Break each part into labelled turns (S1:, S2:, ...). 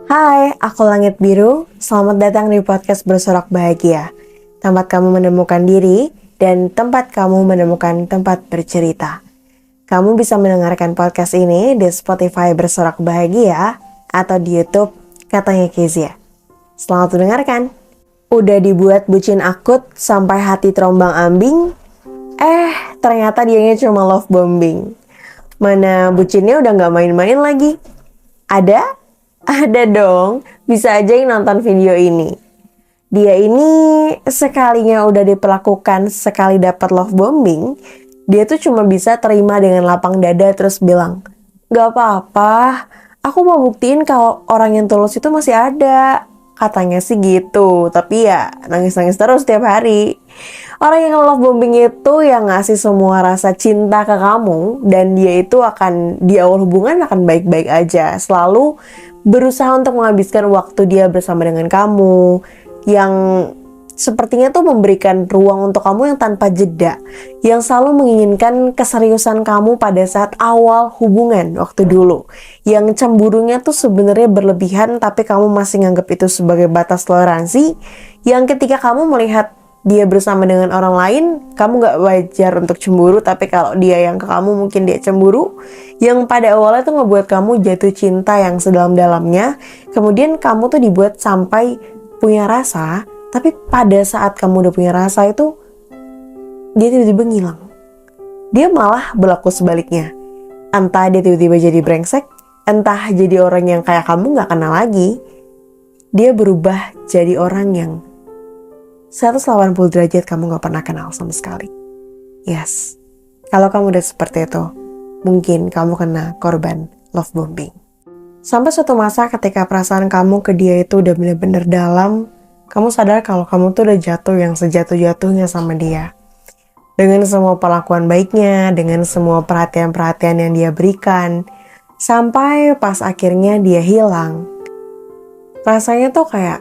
S1: Hai, aku Langit Biru. Selamat datang di podcast Bersorak Bahagia. Tempat kamu menemukan diri dan tempat kamu menemukan tempat bercerita. Kamu bisa mendengarkan podcast ini di Spotify Bersorak Bahagia atau di YouTube Katanya Kezia. Selamat mendengarkan. Udah dibuat bucin akut sampai hati terombang-ambing. Ternyata dianya cuma love bombing. Mana bucinnya udah gak main-main lagi. Ada? Ada dong, bisa aja yang nonton video ini. Dia ini sekalinya udah diperlakukan sekali dapat love bombing, dia tuh cuma bisa terima dengan lapang dada terus bilang, "Gak apa-apa, aku mau buktiin kalau orang yang tulus itu masih ada." Katanya sih gitu, tapi ya nangis-nangis terus tiap hari. Orang yang love bombing itu yang ngasih semua rasa cinta ke kamu, dan dia itu akan di awal hubungan akan baik-baik aja, selalu berusaha untuk menghabiskan waktu dia bersama dengan kamu, yang sepertinya tuh memberikan ruang untuk kamu yang tanpa jeda, yang selalu menginginkan keseriusan kamu pada saat awal hubungan waktu dulu, yang cemburunya tuh sebenarnya berlebihan tapi kamu masih nganggap itu sebagai batas toleransi, yang ketika kamu melihat dia bersama dengan orang lain, kamu gak wajar untuk cemburu, tapi kalau dia yang ke kamu mungkin dia cemburu, yang pada awalnya tuh ngebuat kamu jatuh cinta yang sedalam-dalamnya, kemudian kamu tuh dibuat sampai punya rasa, tapi pada saat kamu udah punya rasa itu, dia tiba-tiba ngilang. Dia malah berlaku sebaliknya. Entah dia tiba-tiba jadi brengsek, entah jadi orang yang kayak kamu gak kenal lagi, dia berubah jadi orang yang 180 derajat kamu gak pernah kenal sama sekali. Yes, kalau kamu udah seperti itu, mungkin kamu kena korban love bombing. Sampai suatu masa ketika perasaan kamu ke dia itu udah bener-bener dalam, kamu sadar kalau kamu tuh udah jatuh yang sejatuh-jatuhnya sama dia. Dengan semua perlakuan baiknya, dengan semua perhatian-perhatian yang dia berikan, sampai pas akhirnya dia hilang, rasanya tuh kayak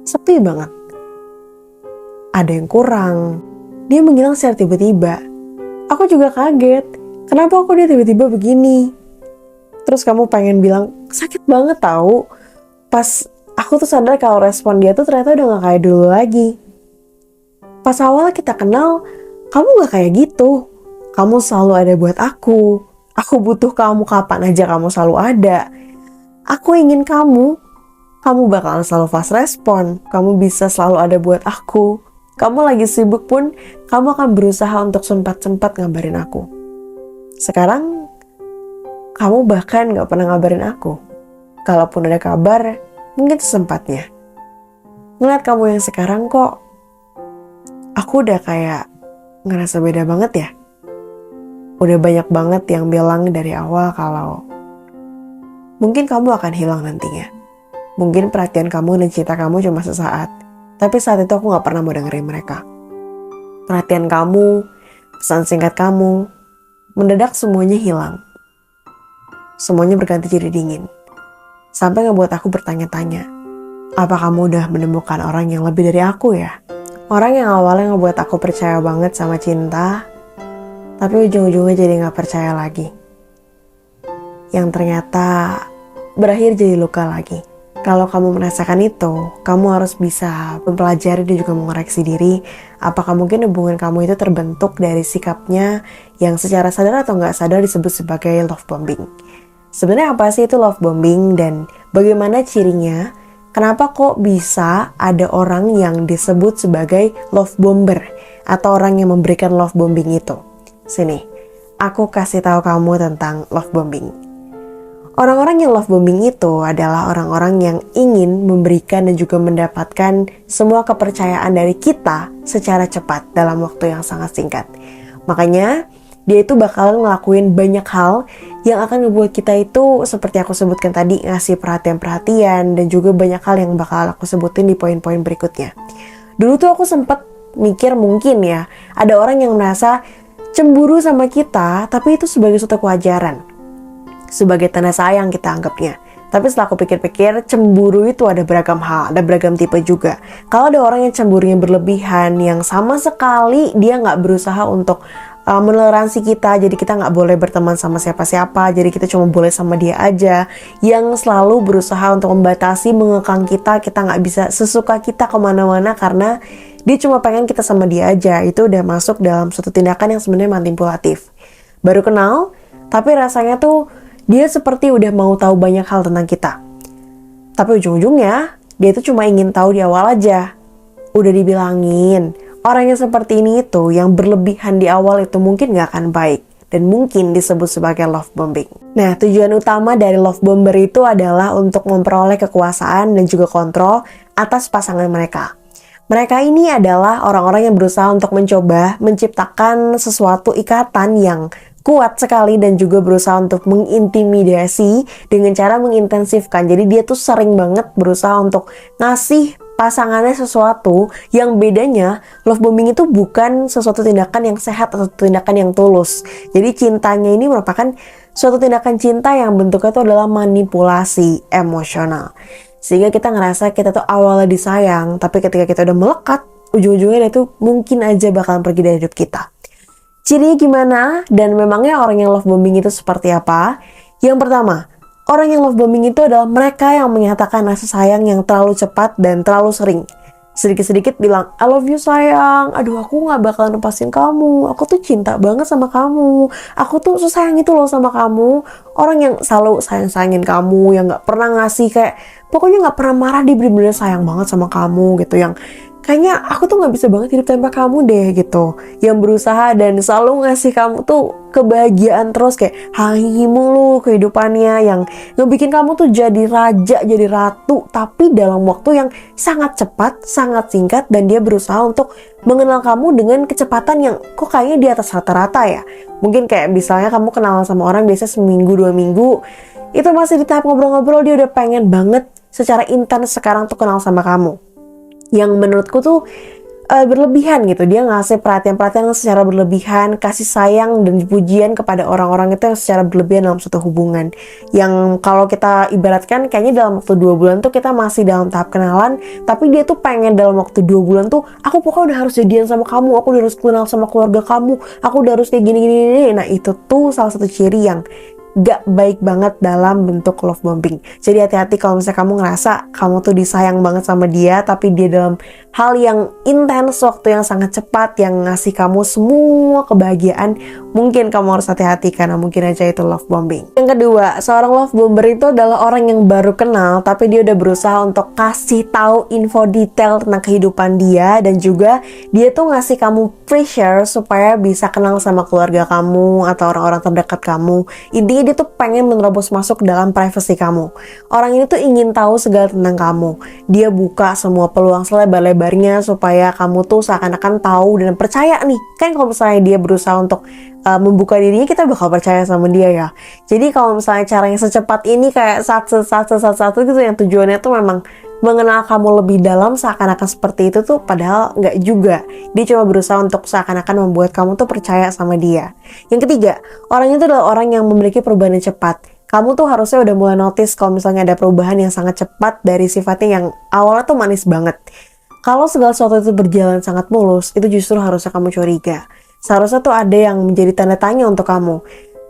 S1: sepi banget. Ada yang kurang. Dia menghilang secara tiba-tiba. Aku juga kaget. Kenapa aku dia tiba-tiba begini? Terus kamu pengen bilang, sakit banget tahu. Pas aku tuh sadar kalau respon dia tuh ternyata udah gak kayak dulu lagi. Pas awal kita kenal, kamu gak kayak gitu. Kamu selalu ada buat aku. Aku butuh kamu kapan aja kamu selalu ada. Aku ingin kamu. Kamu bakalan selalu fast respon. Kamu bisa selalu ada buat aku. Kamu lagi sibuk pun, kamu akan berusaha untuk sempat-sempat ngabarin aku. Sekarang, kamu bahkan gak pernah ngabarin aku. Kalaupun ada kabar, mungkin sesempatnya. Ngeliat kamu yang sekarang kok, aku udah kayak ngerasa beda banget ya. Udah banyak banget yang bilang dari awal kalau mungkin kamu akan hilang nantinya. Mungkin perhatian kamu dan cinta kamu cuma sesaat. Tapi saat itu aku gak pernah mau dengerin mereka. Perhatian kamu, pesan singkat kamu, mendadak semuanya hilang. Semuanya berganti jadi dingin. Sampai ngebuat aku bertanya-tanya, apa kamu udah menemukan orang yang lebih dari aku ya? Orang yang awalnya ngebuat aku percaya banget sama cinta, tapi ujung-ujungnya jadi gak percaya lagi. Yang ternyata berakhir jadi luka lagi. Kalau kamu merasakan itu, kamu harus bisa mempelajari dan juga mengoreksi diri. Apakah mungkin hubungan kamu itu terbentuk dari sikapnya yang secara sadar atau nggak sadar disebut sebagai love bombing. Sebenarnya apa sih itu love bombing dan bagaimana cirinya? Kenapa kok bisa ada orang yang disebut sebagai love bomber atau orang yang memberikan love bombing itu? Sini, aku kasih tahu kamu tentang love bombing. Orang-orang yang love bombing itu adalah orang-orang yang ingin memberikan dan juga mendapatkan semua kepercayaan dari kita secara cepat dalam waktu yang sangat singkat. Makanya dia itu bakalan ngelakuin banyak hal yang akan membuat kita itu seperti aku sebutkan tadi ngasih perhatian-perhatian dan juga banyak hal yang bakal aku sebutin di poin-poin berikutnya. Dulu tuh aku sempet mikir mungkin ya ada orang yang merasa cemburu sama kita tapi itu sebagai suatu kewajaran. Sebagai tanda sayang kita anggapnya. Tapi setelah aku pikir-pikir, cemburu itu ada beragam hal, ada beragam tipe juga. Kalau ada orang yang cemburunya berlebihan, yang sama sekali dia nggak berusaha untuk meneransi kita, jadi kita nggak boleh berteman sama siapa-siapa, jadi kita cuma boleh sama dia aja, yang selalu berusaha untuk membatasi, mengekang kita nggak bisa sesuka kita kemana-mana karena dia cuma pengen kita sama dia aja. Itu udah masuk dalam suatu tindakan yang sebenarnya manipulatif. Baru kenal, tapi rasanya tuh dia seperti udah mau tahu banyak hal tentang kita. Tapi ujung-ujungnya, dia itu cuma ingin tahu di awal aja. Udah dibilangin, orang yang seperti ini itu, yang berlebihan di awal itu mungkin gak akan baik. Dan mungkin disebut sebagai love bombing. Nah, tujuan utama dari love bomber itu adalah untuk memperoleh kekuasaan dan juga kontrol atas pasangan mereka. Mereka ini adalah orang-orang yang berusaha untuk mencoba menciptakan sesuatu ikatan yang kuat sekali dan juga berusaha untuk mengintimidasi dengan cara mengintensifkan. Jadi dia tuh sering banget berusaha untuk ngasih pasangannya sesuatu yang bedanya love bombing itu bukan sesuatu tindakan yang sehat atau tindakan yang tulus. Jadi cintanya ini merupakan suatu tindakan cinta yang bentuknya itu adalah manipulasi emosional. Sehingga kita ngerasa kita tuh awalnya disayang, tapi ketika kita udah melekat, ujung-ujungnya dia tuh mungkin aja bakalan pergi dari hidup kita. Cirinya gimana? Dan memangnya orang yang love bombing itu seperti apa? Yang pertama, orang yang love bombing itu adalah mereka yang menyatakan rasa sayang yang terlalu cepat dan terlalu sering. Sedikit-sedikit bilang, I love you sayang, aduh aku gak bakalan lepasin kamu, aku tuh cinta banget sama kamu, aku tuh sesayang itu loh sama kamu. Orang yang selalu sayang-sayangin kamu, yang gak pernah ngasih kayak, pokoknya gak pernah marah, dia bener-bener sayang banget sama kamu gitu, yang kayaknya aku tuh gak bisa banget hidup tanpa kamu deh gitu. Yang berusaha dan selalu ngasih kamu tuh kebahagiaan terus, kayak hahihi mulu kehidupannya, yang ngebikin kamu tuh jadi raja, jadi ratu, tapi dalam waktu yang sangat cepat, sangat singkat, dan dia berusaha untuk mengenal kamu dengan kecepatan yang kok kayaknya di atas rata-rata ya. Mungkin kayak misalnya kamu kenalan sama orang biasa seminggu 2 minggu, itu masih di tahap ngobrol-ngobrol, dia udah pengen banget secara intens sekarang tuh kenal sama kamu. Yang menurutku tuh berlebihan gitu. Dia ngasih perhatian-perhatian secara berlebihan, kasih sayang dan pujian kepada orang-orang itu yang secara berlebihan dalam suatu hubungan. Yang kalau kita ibaratkan kayaknya dalam waktu 2 bulan tuh kita masih dalam tahap kenalan, tapi dia tuh pengen dalam waktu 2 bulan tuh aku pokoknya udah harus jadian sama kamu, aku udah harus kenal sama keluarga kamu, aku udah harus kayak gini-gini. Nah itu tuh salah satu ciri yang gak baik banget dalam bentuk love bombing. Jadi hati-hati kalau misalnya kamu ngerasa kamu tuh disayang banget sama dia, tapi dia dalam hal yang intens, waktu yang sangat cepat, yang ngasih kamu semua kebahagiaan, mungkin kamu harus hati-hati karena mungkin aja itu love bombing. Yang kedua, seorang love bomber itu adalah orang yang baru kenal, tapi dia udah berusaha untuk kasih tahu info detail tentang kehidupan dia, dan juga dia tuh ngasih kamu pressure supaya bisa kenal sama keluarga kamu atau orang-orang terdekat kamu. Intinya dia tuh pengen menerobos masuk dalam privasi kamu. Orang ini tuh ingin tahu segala tentang kamu. Dia buka semua peluang selebar-lebarnya supaya kamu tuh seakan-akan tahu dan percaya nih. Kan kalau misalnya dia berusaha untuk membuka dirinya, kita bakal percaya sama dia ya. Jadi kalau misalnya caranya secepat ini kayak satu gitu, yang tujuannya tuh memang mengenal kamu lebih dalam, seakan-akan seperti itu tuh, padahal nggak juga. Dia cuma berusaha untuk seakan-akan membuat kamu tuh percaya sama dia. Yang ketiga, orang itu adalah orang yang memiliki perubahan yang cepat. Kamu tuh harusnya udah mulai notice kalau misalnya ada perubahan yang sangat cepat dari sifatnya yang awalnya tuh manis banget. Kalau segala sesuatu itu berjalan sangat mulus, itu justru harusnya kamu curiga. Seharusnya tuh ada yang menjadi tanda tanya untuk kamu.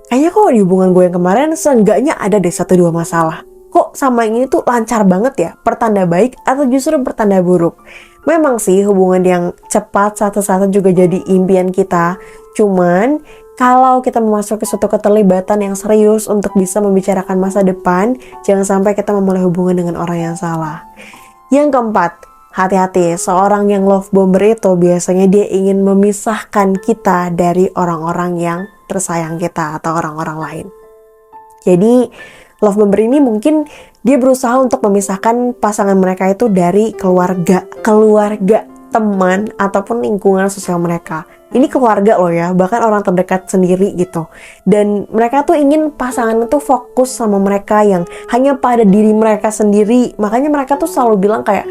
S1: Kayaknya kok di hubungan gue yang kemarin seenggaknya ada deh 1-2 masalah. Kok sama yang ini tuh lancar banget ya? Pertanda baik atau justru pertanda buruk? Memang sih hubungan yang cepat satu-satu juga jadi impian kita. Cuman kalau kita memasuki suatu keterlibatan yang serius untuk bisa membicarakan masa depan, jangan sampai kita memulai hubungan dengan orang yang salah. Yang keempat, hati-hati, seorang yang love bomber itu biasanya dia ingin memisahkan kita dari orang-orang yang tersayang kita atau orang-orang lain. Jadi love bomber ini mungkin dia berusaha untuk memisahkan pasangan mereka itu dari keluarga, teman, ataupun lingkungan sosial mereka. Ini keluarga loh ya, bahkan orang terdekat sendiri gitu. Dan mereka tuh ingin pasangan itu fokus sama mereka yang hanya pada diri mereka sendiri. Makanya mereka tuh selalu bilang kayak,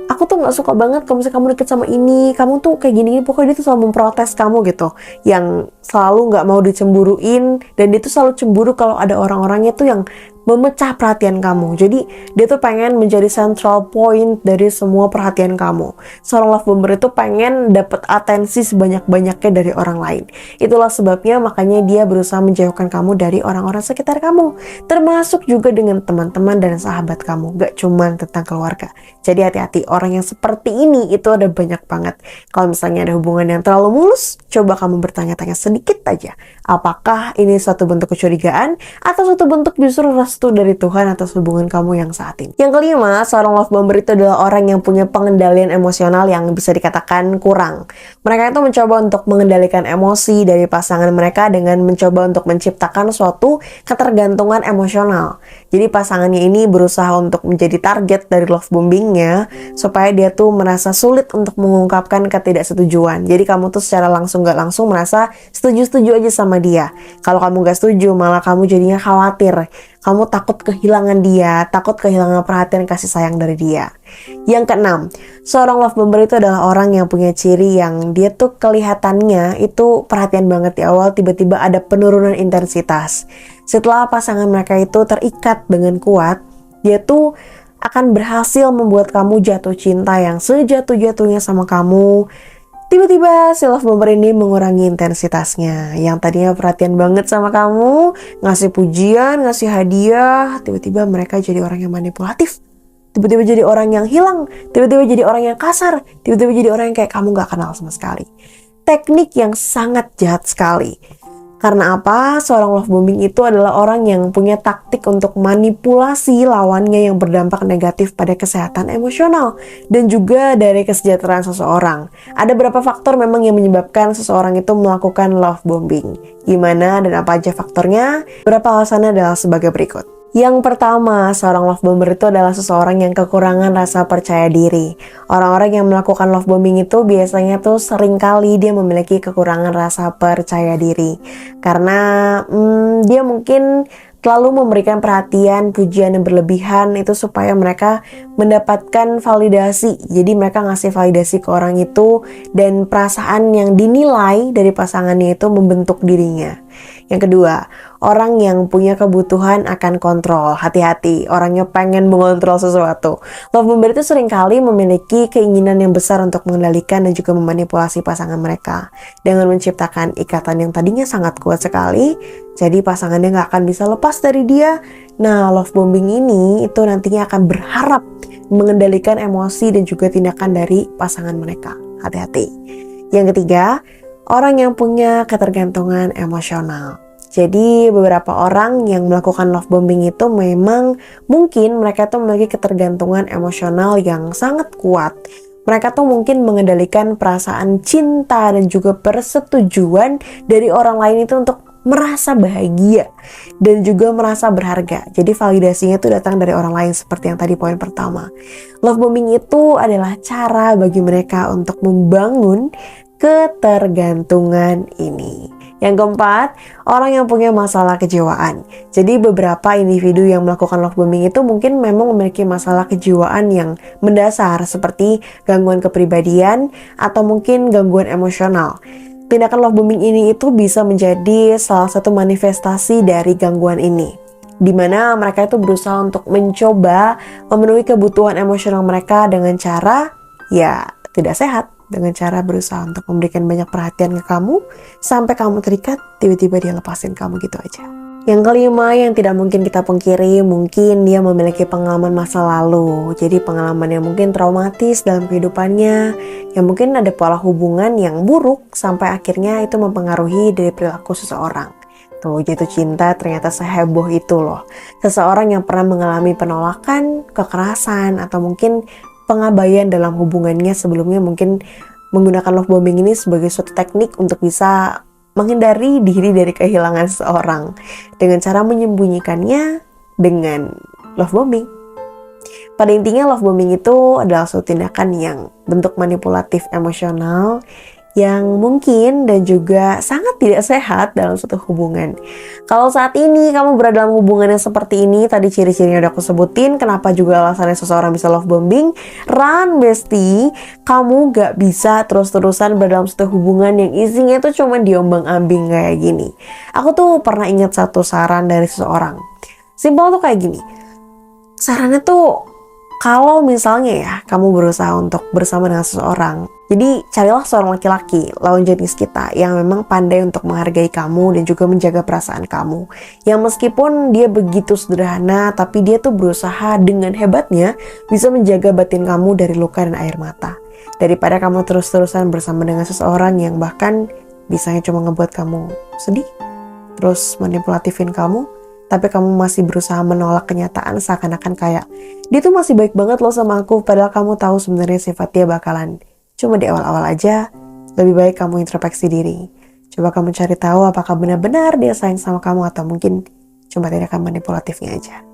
S1: aku tuh gak suka banget kalau misalnya kamu deket sama ini, kamu tuh kayak gini-gini, pokoknya dia tuh selalu memprotes kamu gitu. Yang selalu gak mau dicemburuin, dan dia tuh selalu cemburu kalau ada orang-orangnya tuh yang memecah perhatian kamu. Jadi dia tuh pengen menjadi central point dari semua perhatian kamu. Seorang love bomber itu pengen dapat atensi sebanyak-banyaknya dari orang lain. Itulah sebabnya makanya dia berusaha menjauhkan kamu dari orang-orang sekitar kamu, termasuk juga dengan teman-teman dan sahabat kamu. Gak cuma tentang keluarga. Jadi hati-hati, orang yang seperti ini itu ada banyak banget. Kalau misalnya ada hubungan yang terlalu mulus, coba kamu bertanya-tanya sedikit aja. Apakah ini suatu bentuk kecurigaan atau suatu bentuk justru restu dari Tuhan atas hubungan kamu yang saat ini. Yang kelima, seorang love bomber itu adalah orang yang punya pengendalian emosional yang bisa dikatakan kurang. Mereka itu mencoba untuk mengendalikan emosi dari pasangan mereka dengan mencoba untuk menciptakan suatu ketergantungan emosional. Jadi pasangannya ini berusaha untuk menjadi target dari love bombingnya supaya dia tuh merasa sulit untuk mengungkapkan ketidaksetujuan. Jadi kamu tuh secara langsung gak langsung merasa setuju-setuju aja sama dia. Kalau kamu gak setuju, malah kamu jadinya khawatir. Kamu takut kehilangan dia, takut kehilangan perhatian kasih sayang dari dia. Yang keenam, seorang love bomber itu adalah orang yang punya ciri yang dia tuh kelihatannya itu perhatian banget di awal, tiba-tiba ada penurunan intensitas. Setelah pasangan mereka itu terikat dengan kuat, dia tuh akan berhasil membuat kamu jatuh cinta yang sejatuh-jatuhnya sama kamu. Tiba-tiba si love bomber ini mengurangi intensitasnya. Yang tadinya perhatian banget sama kamu, ngasih pujian, ngasih hadiah, tiba-tiba mereka jadi orang yang manipulatif. Tiba-tiba jadi orang yang hilang, tiba-tiba jadi orang yang kasar, tiba-tiba jadi orang yang kayak kamu gak kenal sama sekali. Teknik yang sangat jahat sekali. Karena apa? Seorang love bombing itu adalah orang yang punya taktik untuk manipulasi lawannya yang berdampak negatif pada kesehatan emosional dan juga dari kesejahteraan seseorang. Ada beberapa faktor memang yang menyebabkan seseorang itu melakukan love bombing. Gimana dan apa aja faktornya? Beberapa alasannya adalah sebagai berikut. Yang pertama, seorang love bomber itu adalah seseorang yang kekurangan rasa percaya diri. Orang-orang yang melakukan love bombing itu biasanya tuh seringkali dia memiliki kekurangan rasa percaya diri. Karena dia mungkin terlalu memberikan perhatian, pujian yang berlebihan itu supaya mereka mendapatkan validasi. Jadi mereka ngasih validasi ke orang itu dan perasaan yang dinilai dari pasangannya itu membentuk dirinya. Yang kedua, orang yang punya kebutuhan akan kontrol. Hati-hati, orangnya pengen mengontrol sesuatu. Love bomber itu seringkali memiliki keinginan yang besar untuk mengendalikan dan juga memanipulasi pasangan mereka dengan menciptakan ikatan yang tadinya sangat kuat sekali. Jadi pasangannya gak akan bisa lepas dari dia. Nah, love bombing ini itu nantinya akan berharap mengendalikan emosi dan juga tindakan dari pasangan mereka. Hati-hati. Yang ketiga, orang yang punya ketergantungan emosional. Jadi beberapa orang yang melakukan love bombing itu memang mungkin mereka tuh memiliki ketergantungan emosional yang sangat kuat. Mereka tuh mungkin mengendalikan perasaan cinta dan juga persetujuan dari orang lain itu untuk merasa bahagia dan juga merasa berharga. Jadi validasinya itu datang dari orang lain seperti yang tadi poin pertama. Love bombing itu adalah cara bagi mereka untuk membangun ketergantungan ini. Yang keempat, orang yang punya masalah kejiwaan. Jadi beberapa individu yang melakukan love bombing itu mungkin memang memiliki masalah kejiwaan yang mendasar seperti gangguan kepribadian atau mungkin gangguan emosional. Tindakan love bombing ini itu bisa menjadi salah satu manifestasi dari gangguan ini, di mana mereka itu berusaha untuk mencoba memenuhi kebutuhan emosional mereka dengan cara ya tidak sehat. Dengan cara berusaha untuk memberikan banyak perhatian ke kamu sampai kamu terikat, tiba-tiba dia lepasin kamu gitu aja. Yang kelima yang tidak mungkin kita pungkiri, mungkin dia memiliki pengalaman masa lalu. Jadi pengalaman yang mungkin traumatis dalam kehidupannya, yang mungkin ada pola hubungan yang buruk sampai akhirnya itu mempengaruhi dari perilaku seseorang. Tuh, jatuh cinta ternyata seheboh itu loh. Seseorang yang pernah mengalami penolakan, kekerasan, atau mungkin pengabaian dalam hubungannya sebelumnya, mungkin menggunakan love bombing ini sebagai suatu teknik untuk bisa menghindari diri dari kehilangan seseorang dengan cara menyembunyikannya dengan love bombing. Pada intinya love bombing itu adalah suatu tindakan yang bentuk manipulatif emosional yang mungkin dan juga sangat tidak sehat dalam suatu hubungan. Kalau saat ini kamu berada dalam hubungan yang seperti ini, tadi ciri-cirinya udah aku sebutin, kenapa juga alasannya seseorang bisa love bombing, run bestie, kamu gak bisa terus-terusan berada dalam suatu hubungan yang isinya itu cuma diombang-ambing kayak gini. Aku tuh pernah ingat satu saran dari seseorang. Simpel tuh kayak gini. Sarannya tuh, kalau misalnya ya kamu berusaha untuk bersama dengan seseorang, jadi carilah seorang laki-laki lawan jenis kita yang memang pandai untuk menghargai kamu dan juga menjaga perasaan kamu. Yang meskipun dia begitu sederhana, tapi dia tuh berusaha dengan hebatnya bisa menjaga batin kamu dari luka dan air mata. Daripada kamu terus-terusan bersama dengan seseorang yang bahkan bisanya cuma ngebuat kamu sedih, terus manipulatifin kamu, tapi kamu masih berusaha menolak kenyataan seakan-akan kayak dia tuh masih baik banget loh sama aku, padahal kamu tahu sebenarnya sifat dia bakalan cuma di awal-awal aja. Lebih baik kamu introspeksi diri. Coba kamu cari tahu apakah benar-benar dia sayang sama kamu atau mungkin cuma tindakan manipulatifnya aja.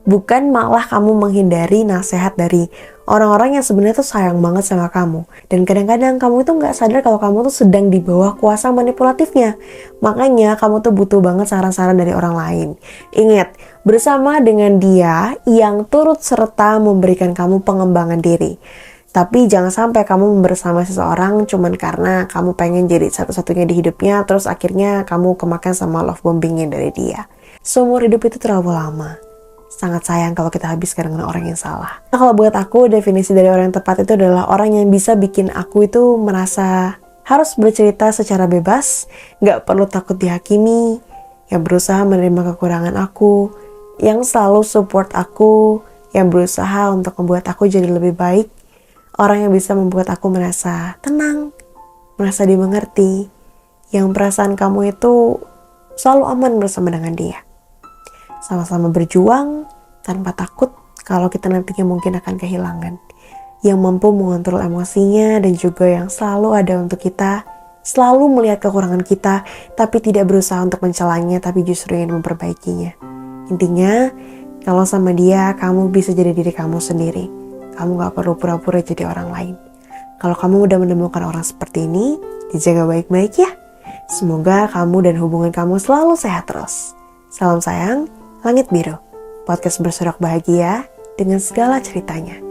S1: Bukan malah kamu menghindari nasihat dari orang-orang yang sebenarnya tuh sayang banget sama kamu. Dan kadang-kadang kamu itu nggak sadar kalau kamu tuh sedang di bawah kuasa manipulatifnya. Makanya kamu tuh butuh banget saran-saran dari orang lain. Ingat, bersama dengan dia yang turut serta memberikan kamu pengembangan diri. Tapi jangan sampai kamu bersama seseorang cuman karena kamu pengen jadi satu-satunya di hidupnya, terus akhirnya kamu kemakan sama love bombingnya dari dia. Seumur hidup itu terlalu lama. Sangat sayang kalau kita habiskan dengan orang yang salah. Nah, kalau buat aku, definisi dari orang yang tepat itu adalah orang yang bisa bikin aku itu merasa harus bercerita secara bebas, gak perlu takut dihakimi, yang berusaha menerima kekurangan aku, yang selalu support aku, yang berusaha untuk membuat aku jadi lebih baik, orang yang bisa membuat aku merasa tenang, merasa dimengerti, yang perasaan kamu itu selalu aman bersama dengan dia. Sama-sama berjuang tanpa takut kalau kita nantinya mungkin akan kehilangan. Yang mampu mengontrol emosinya dan juga yang selalu ada untuk kita, selalu melihat kekurangan kita, tapi tidak berusaha untuk mencelanya, tapi justru ingin memperbaikinya. Intinya, kalau sama dia, kamu bisa jadi diri kamu sendiri. Kamu gak perlu pura-pura jadi orang lain. Kalau kamu udah menemukan orang seperti ini, dijaga baik-baik ya. Semoga kamu dan hubungan kamu selalu sehat terus. Salam sayang, Langit Biru, podcast bersorak bahagia dengan segala ceritanya.